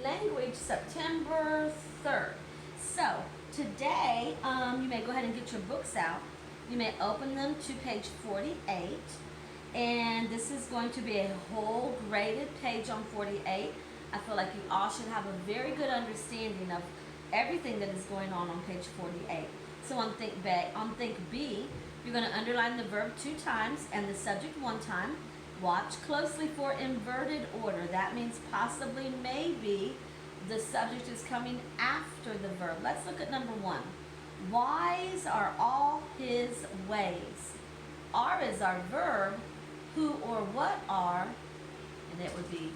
Language, September 3rd. So, today, you may go ahead and get your books out. You may open them to page 48. And this is going to be a whole graded page on 48. I feel like you all should have a very good understanding of everything that is going on page 48. So on Think B, you're going to underline the verb 2 times and the subject 1 time. Watch closely for inverted order. That means possibly, maybe, the subject is coming after the verb. Let's look at number 1. Wise are all his ways. Are is our verb. Who or what are, and it would be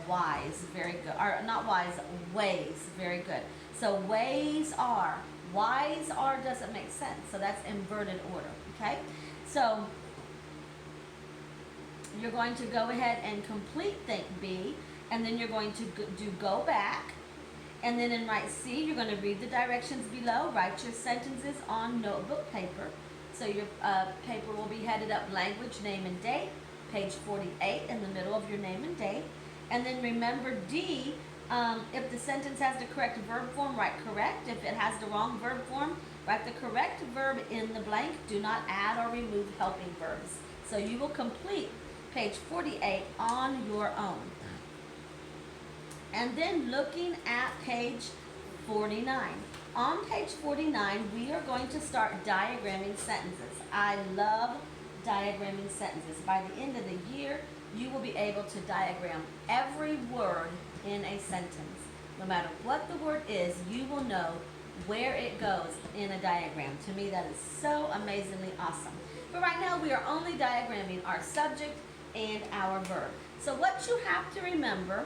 wise. Very good. Or not wise, ways. Very good. So ways are. Wise are doesn't make sense. So that's inverted order. Okay? So you're going to go ahead and complete Think B, and then you're going to do Go Back. And then in Write C, you're going to read the directions below. Write your sentences on notebook paper. So your paper will be headed up Language, Name, and Date, page 48 in the middle of your name and date. And then remember D, if the sentence has the correct verb form, write correct. If it has the wrong verb form, write the correct verb in the blank. Do not add or remove helping verbs. So you will complete page 48 on your own. And then looking at page 49. On page 49, we are going to start diagramming sentences. I love diagramming sentences. By the end of the year, you will be able to diagram every word in a sentence. No matter what the word is, you will know where it goes in a diagram. To me, that is so amazingly awesome. But right now, we are only diagramming our subject and our verb. So what you have to remember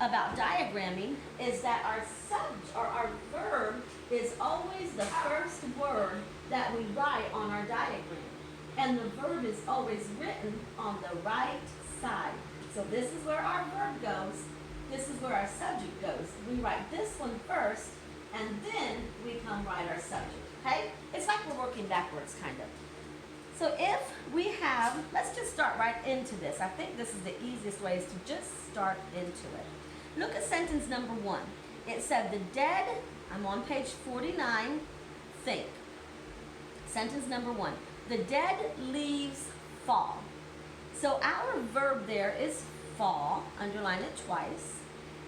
about diagramming is that our subject or our verb is always the first word that we write on our diagram. And the verb is always written on the right side. So this is where our verb goes. This is where our subject goes. We write this one first, and then we come write our subject. Okay? It's like we're working backwards, kind of. So if we have, let's just start right into this. I think this is the easiest way, is to just start into it. Look at sentence number 1. It said, the dead, I'm on page 49, think. Sentence number 1. The dead leaves fall. So our verb there is fall, underline it twice.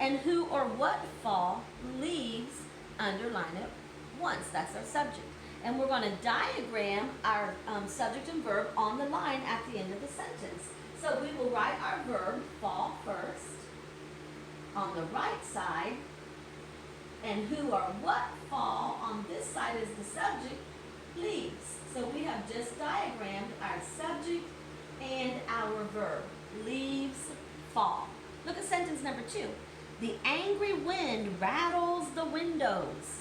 And who or what fall, leaves, underline it once. That's our subject. And we're going to diagram our subject and verb on the line at the end of the sentence. So we will write our verb, fall, first, on the right side, and who or what fall on this side is the subject, leaves. So we have just diagrammed our subject and our verb. Leaves, fall. Look at sentence number 2. The angry wind rattles the windows.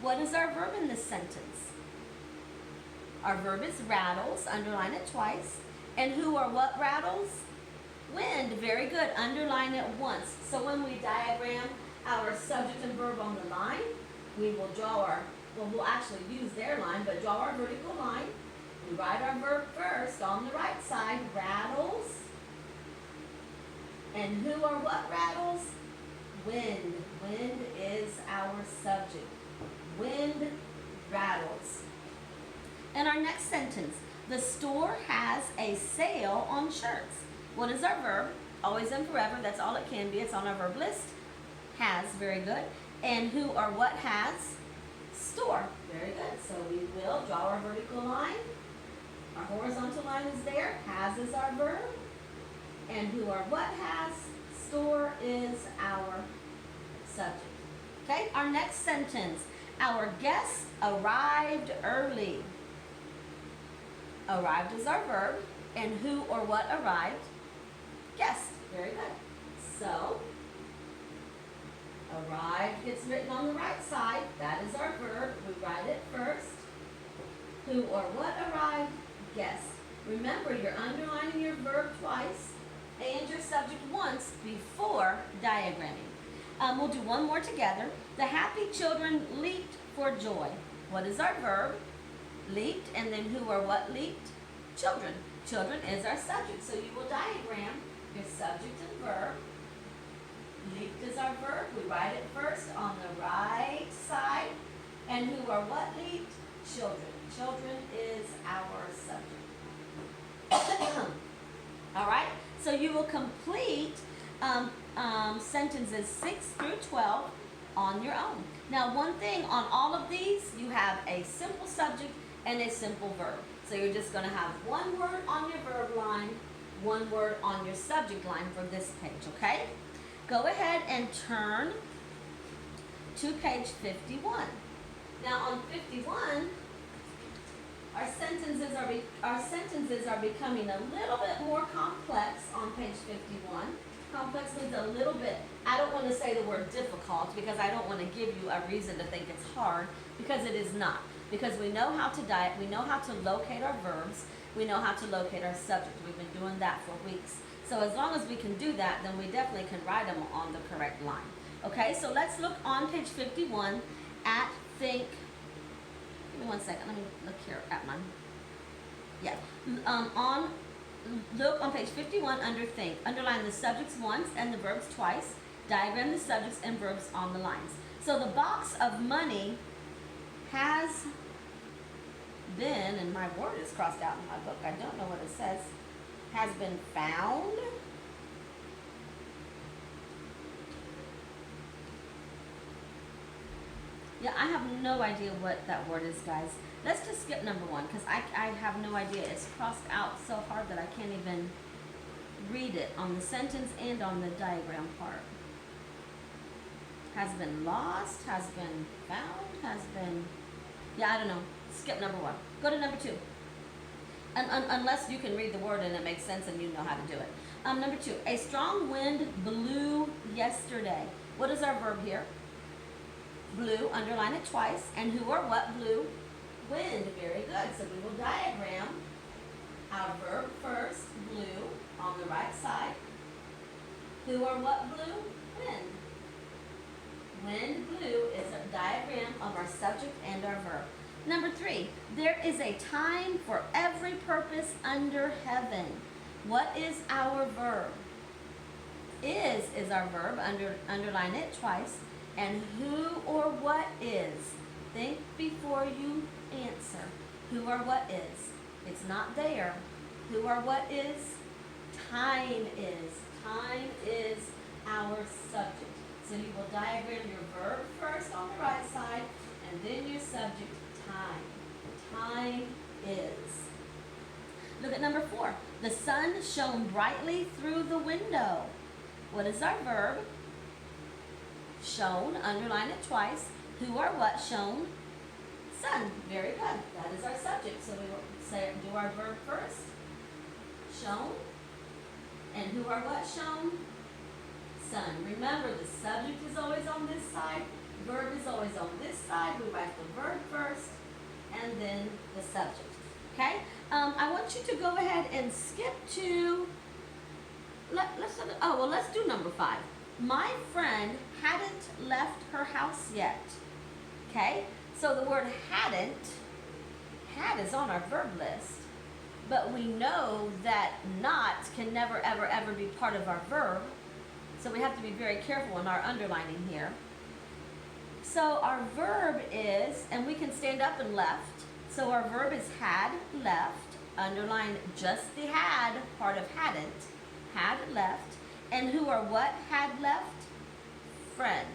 What is our verb in this sentence? Our verb is rattles, underline it twice. And who or what rattles? Wind, very good, underline it once. So when we diagram our subject and verb on the line, we will draw our, well, we'll actually use their line, but draw our vertical line. We write our verb first on the right side, rattles. And who or what rattles? Wind. Wind is our subject. Wind rattles. And our next sentence, the store has a sale on shirts. What is our verb? Always and forever, that's all it can be. It's on our verb list. Has, very good. And who or what has? Store, very good. So we will draw our vertical line. Our horizontal line is there. Has is our verb. And who or what has? Store is our subject. Okay, our next sentence. Our guest arrived early. Arrived is our verb. And who or what arrived? Guest. Very good. So, arrived gets written on the right side. That is our verb. We write it first. Who or what arrived? Guest. Remember, you're underlining your verb twice and your subject once before diagramming. We'll do one more together. The happy children leaped for joy. What is our verb? Leaped. And then who or what leaped? Children. Children is our subject. So you will diagram your subject and verb. Leaped is our verb. We write it first on the right side. And who or what leaped? Children. Children is our subject. All right? So you will complete sentences 6 through 12 on your own. Now, one thing on all of these, you have a simple subject and a simple verb. So you're just going to have one word on your verb line, one word on your subject line for this page, okay? Go ahead and turn to page 51. Now on 51, our sentences are becoming a little bit more complex on page 51. Complex means a little bit, I don't want to say the word difficult because I don't want to give you a reason to think it's hard, because it is not. Because we know how to we know how to locate our verbs, we know how to locate our subject. We've been doing that for weeks. So as long as we can do that, then we definitely can write them on the correct line. Okay, so let's look on page 51 at think. Give me 1 second, let me look here at mine. Yeah, look on page 51 under think. Underline the subjects once and the verbs twice. Diagram the subjects and verbs on the lines. So the box of money has been, and my word is crossed out in my book, I don't know what it says, has been found. Yeah, I have no idea what that word is, guys. Let's just skip number 1 because I have no idea. It's crossed out so hard that I can't even read it on the sentence and on the diagram part. Has been lost, has been found, has been, yeah, I don't know. Skip number 1. Go to number 2. Unless you can read the word and it makes sense and you know how to do it. Number 2, a strong wind blew yesterday. What is our verb here? Blew, underline it twice. And who or what blew? Wind. Very good. So we will diagram our verb first, blew, on the right side. Who or what blew? Wind. Wind blew is a diagram of our subject and our verb. Number 3, there is a time for every purpose under heaven. What is our verb? Is our verb, underline it twice. And who or what is? Think before you answer. Who or what is? It's not there. Who or what is? Time is. Time is our subject. So you will diagram your verb first on the right side, and then your subject, time. Time is. Look at number 4. The sun shone brightly through the window. What is our verb? Shone, underline it twice. Who or what shone? Sun. Very good. That is our subject. So we will do our verb first. Shone. And who or what shone? Sun. Remember, the subject is always on this side. Verb is always on this side. We write the verb first and then the subject. Okay? I want you to go ahead and skip to, let's do number 5. My friend hadn't left her house yet. Okay? So the word hadn't, had is on our verb list, but we know that not can never, ever, ever be part of our verb. So we have to be very careful in our underlining here. So our verb is, and we can stand up and left. So our verb is had, left. Underline just the had part of hadn't. Had left. And who or what had left? Friend.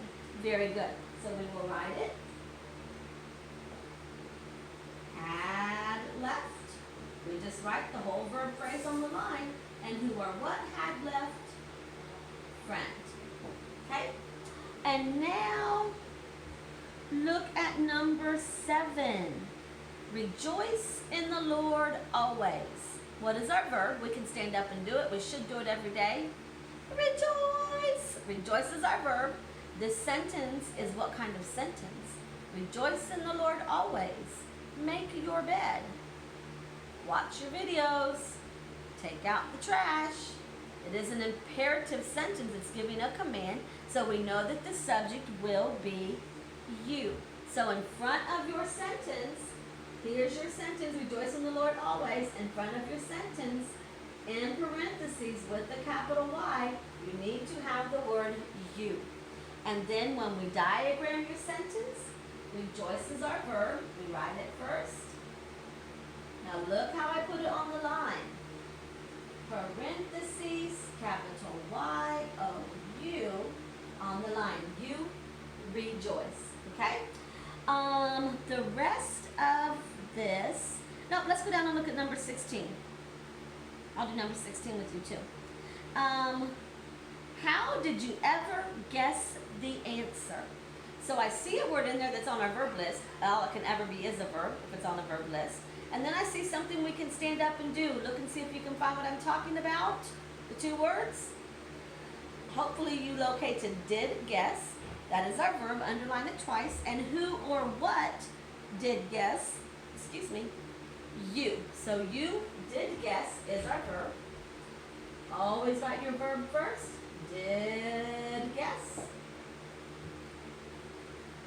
Very good. So we will write it. Had left. We just write the whole verb phrase on the line. And who or what had left? Friend. Okay? And now look at number 7. Rejoice in the Lord always. What is our verb? We can stand up and do it. We should do it every day. Rejoice. Rejoice is our verb. This sentence is what kind of sentence? Rejoice in the Lord always. Make your bed. Watch your videos. Take out the trash. It is an imperative sentence. It's giving a command. So we know that the subject will be you. So in front of your sentence, here's your sentence, rejoice in the Lord always. In front of your sentence, in parentheses with the capital Y, you need to have the word you. And then when we diagram your sentence, rejoice is our verb. We write it first. Now look how I put it on the line. Parentheses, capital Y-O-U on the line. You rejoice. Okay? The rest of this, no, let's go down and look at number 16. I'll do number 16 with you too. How did you ever guess the answer? So I see a word in there that's on our verb list. All it can ever be is a verb if it's on a verb list. And then I see something we can stand up and do. Look and see if you can find what I'm talking about. The two words. Hopefully you located did guess. That is our verb. Underline it twice. And who or what did guess? Excuse me. You. So you did guess is our verb. Always write your verb first. Did guess.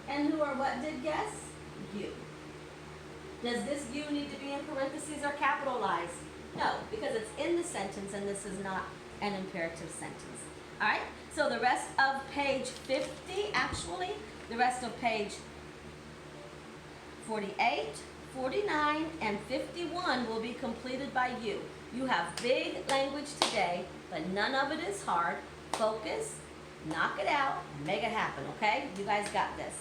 And who or what did guess? You. Does this you need to be in parentheses or capitalized? No, because it's in the sentence and this is not an imperative sentence. All right, so the rest of page 50, actually, the rest of page 48, 49, and 51 will be completed by you. You have big language today, but none of it is hard. Focus, knock it out, make it happen, okay? You guys got this.